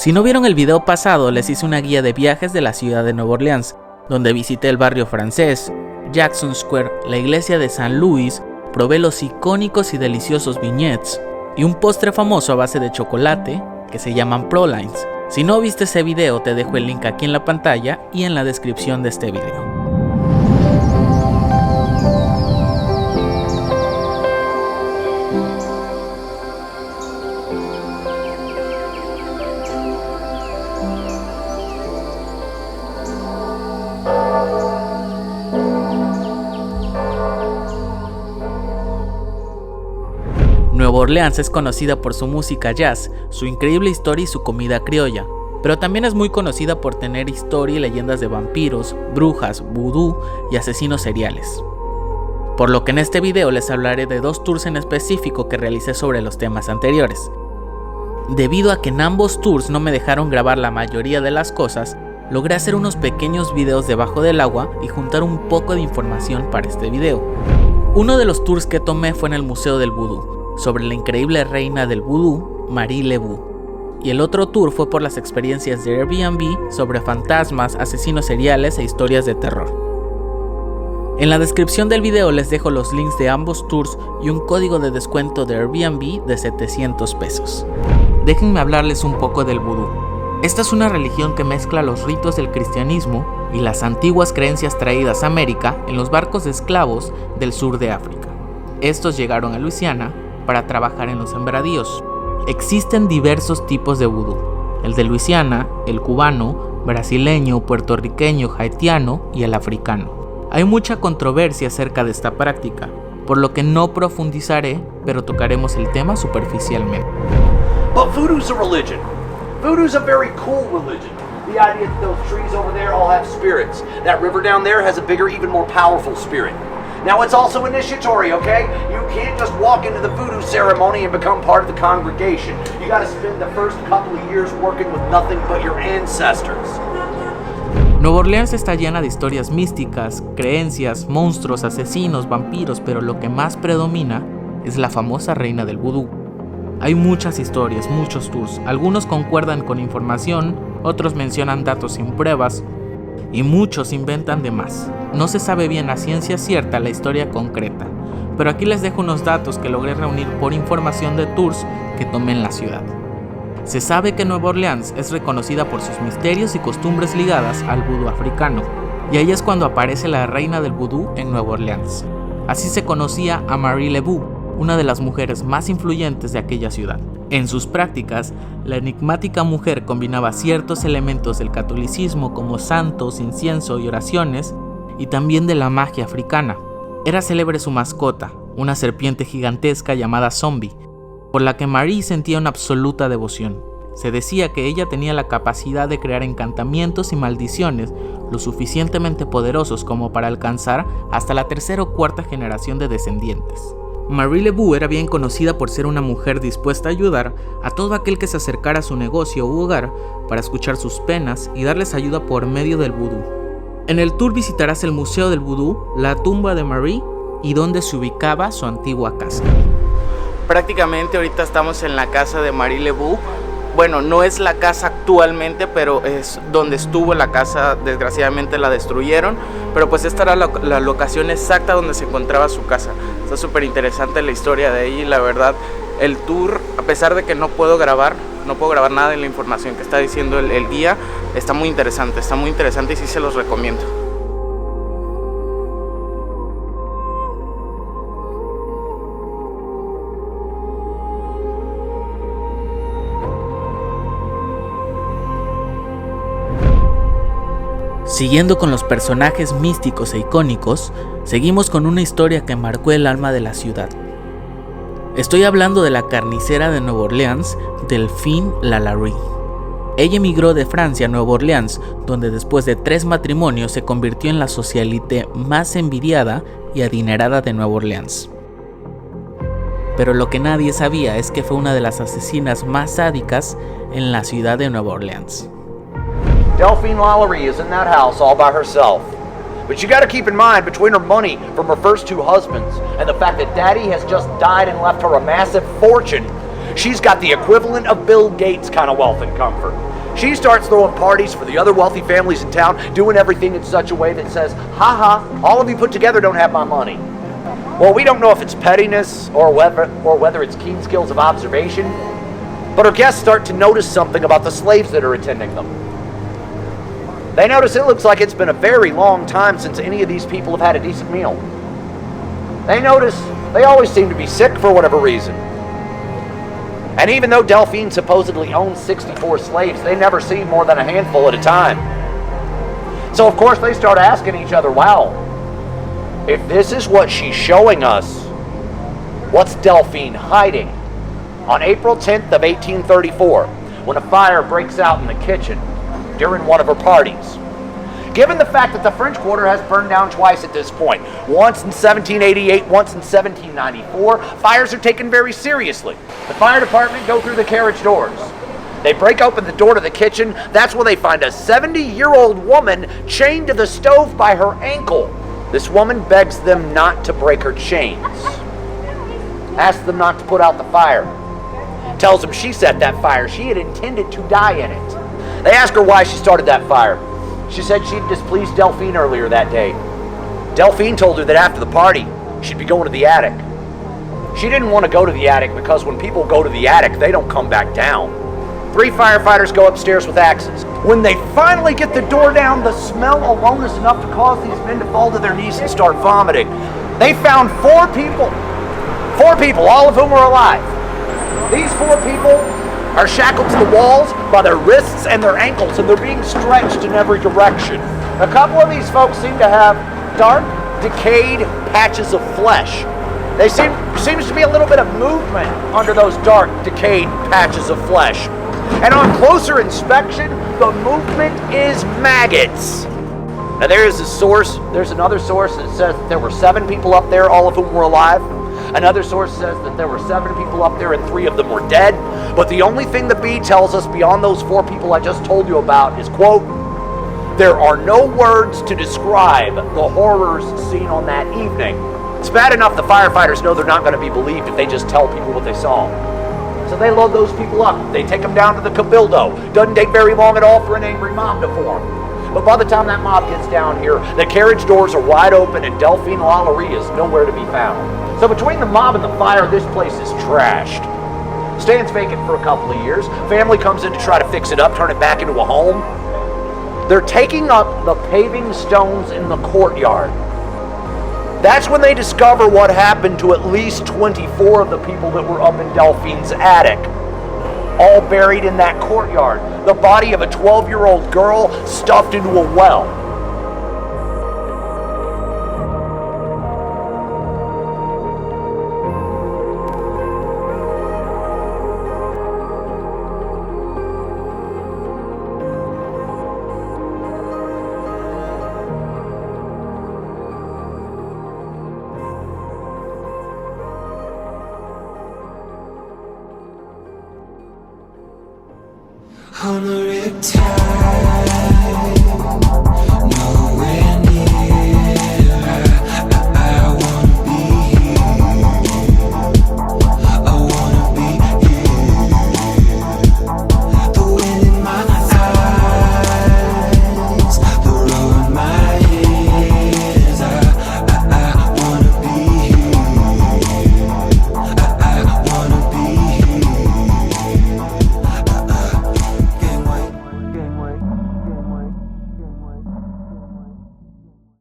Si no vieron el video pasado, les hice una guía de viajes de la ciudad de Nueva Orleans, donde visité el barrio francés, Jackson Square, la iglesia de San Luis, probé los icónicos y deliciosos beignets y un postre famoso a base de chocolate que se llaman pralines. Si no viste ese video, te dejo el link aquí en la pantalla y en la descripción de este video. Nueva Orleans es conocida por su música jazz, su increíble historia y su comida criolla, pero también es muy conocida por tener historia y leyendas de vampiros, brujas, vudú y asesinos seriales. Por lo que en este video les hablaré de 2 tours en específico que realicé sobre los temas anteriores. Debido a que en ambos tours no me dejaron grabar la mayoría de las cosas, logré hacer unos pequeños videos debajo del agua y juntar un poco de información para este video. Uno de los tours que tomé fue en el Museo del Vudú, sobre la increíble reina del vudú, Marie Laveau. Y el otro tour fue por las experiencias de Airbnb sobre fantasmas, asesinos seriales e historias de terror. En la descripción del video les dejo los links de ambos tours y un código de descuento de Airbnb de 700 pesos. Déjenme hablarles un poco del vudú. Esta es una religión que mezcla los ritos del cristianismo y las antiguas creencias traídas a América en los barcos de esclavos del sur de África. Estos llegaron a Luisiana para trabajar en los sembradíos. Existen diversos tipos de vudú: el de Luisiana, el cubano, brasileño, puertorriqueño, haitiano y el africano. Hay mucha controversia acerca de esta práctica, por lo que no profundizaré, pero tocaremos el tema superficialmente. But voodoo's a religion. Voodoo's a very cool religion. The idea that those trees over there all have spirits. That river down there has a bigger, even more powerful spirit. Now it's also initiatory, okay? You can't just walk into the voodoo ceremony and become part of the congregation. You gotta spend the first couple of years working with nothing but your ancestors. Nueva Orleans está llena de historias místicas, creencias, monstruos, asesinos, vampiros, pero lo que más predomina es la famosa reina del vudú. Hay muchas historias, muchos tours, algunos concuerdan con información, otros mencionan datos sin pruebas, y muchos inventan de más. No se sabe bien a ciencia cierta la historia concreta, pero aquí les dejo unos datos que logré reunir por información de tours que tomé en la ciudad. Se sabe que Nueva Orleans es reconocida por sus misterios y costumbres ligadas al vudú africano, y ahí es cuando aparece la reina del vudú en Nueva Orleans. Así se conocía a Marie Laveau, una de las mujeres más influyentes de aquella ciudad. En sus prácticas, la enigmática mujer combinaba ciertos elementos del catolicismo como santos, incienso y oraciones, y también de la magia africana. Era célebre su mascota, una serpiente gigantesca llamada Zombie, por la que Marie sentía una absoluta devoción. Se decía que ella tenía la capacidad de crear encantamientos y maldiciones lo suficientemente poderosos como para alcanzar hasta la 3ª o 4ª generación de descendientes. Marie Laveau era bien conocida por ser una mujer dispuesta a ayudar a todo aquel que se acercara a su negocio u hogar para escuchar sus penas y darles ayuda por medio del vudú. En el tour visitarás el Museo del Vudú, la tumba de Marie y donde se ubicaba su antigua casa. Prácticamente ahorita estamos en la casa de Marie Laveau. Bueno, no es la casa actualmente, pero es donde estuvo la casa. Desgraciadamente la destruyeron, pero pues esta era la locación exacta donde se encontraba su casa. Está súper interesante la historia de ella y la verdad el tour, a pesar de que no puedo grabar nada de la información que está diciendo el guía, está muy interesante y sí se los recomiendo. Siguiendo con los personajes místicos e icónicos, seguimos con una historia que marcó el alma de la ciudad. Estoy hablando de la carnicera de Nueva Orleans, Delphine Lalaurie. Ella emigró de Francia a Nueva Orleans, donde después de 3 matrimonios se convirtió en la socialite más envidiada y adinerada de Nueva Orleans. Pero lo que nadie sabía es que fue una de las asesinas más sádicas en la ciudad de Nueva Orleans. Delphine Lalaurie is in that house all by herself. But you gotta keep in mind, between her money from her first 2 husbands and the fact that Daddy has just died and left her a massive fortune, she's got the equivalent of Bill Gates kind of wealth and comfort. She starts throwing parties for the other wealthy families in town, doing everything in such a way that says, ha ha, all of you put together don't have my money. Well, we don't know if it's pettiness or whether it's keen skills of observation, but her guests start to notice something about the slaves that are attending them. They notice it looks like it's been a very long time since any of these people have had a decent meal. They notice they always seem to be sick for whatever reason. And even though Delphine supposedly owns 64 slaves, they never see more than a handful at a time. So of course they start asking each other, wow, if this is what she's showing us, what's Delphine hiding? On April 10th of 1834, when a fire breaks out in the kitchen during one of her parties. Given the fact that the French Quarter has burned down twice at this point, once in 1788, once in 1794, fires are taken very seriously. The fire department go through the carriage doors. They break open the door to the kitchen. That's where they find a 70-year-old woman chained to the stove by her ankle. This woman begs them not to break her chains. Asks them not to put out the fire. Tells them she set that fire. She had intended to die in it. They ask her why she started that fire. She said she'd displeased Delphine earlier that day. Delphine told her that after the party, she'd be going to the attic. She didn't want to go to the attic because when people go to the attic, they don't come back down. 3 firefighters go upstairs with axes. When they finally get the door down, the smell alone is enough to cause these men to fall to their knees and start vomiting. They found 4 people. 4 people, all of whom were alive. These 4 people are shackled to the walls by their wrists and their ankles, and they're being stretched in every direction. A couple of these folks seem to have dark, decayed patches of flesh. There seems to be a little bit of movement under those dark, decayed patches of flesh. And on closer inspection, the movement is maggots. Now there's another source that says that there were 7 people up there, all of whom were alive. Another source says that there were 7 people up there and 3 of them were dead. But the only thing the Bee tells us beyond those 4 people I just told you about is, quote, there are no words to describe the horrors seen on that evening. It's bad enough the firefighters know they're not going to be believed if they just tell people what they saw. So they load those people up. They take them down to the Cabildo. Doesn't take very long at all for an angry mob to form. But by the time that mob gets down here, the carriage doors are wide open and Delphine Lalaurie is nowhere to be found. So between the mob and the fire, this place is trashed. Stands vacant for a couple of years. Family comes in to try to fix it up, turn it back into a home. They're taking up the paving stones in the courtyard. That's when they discover what happened to at least 24 of the people that were up in Delphine's attic. All buried in that courtyard. The body of a 12-year-old girl stuffed into a well.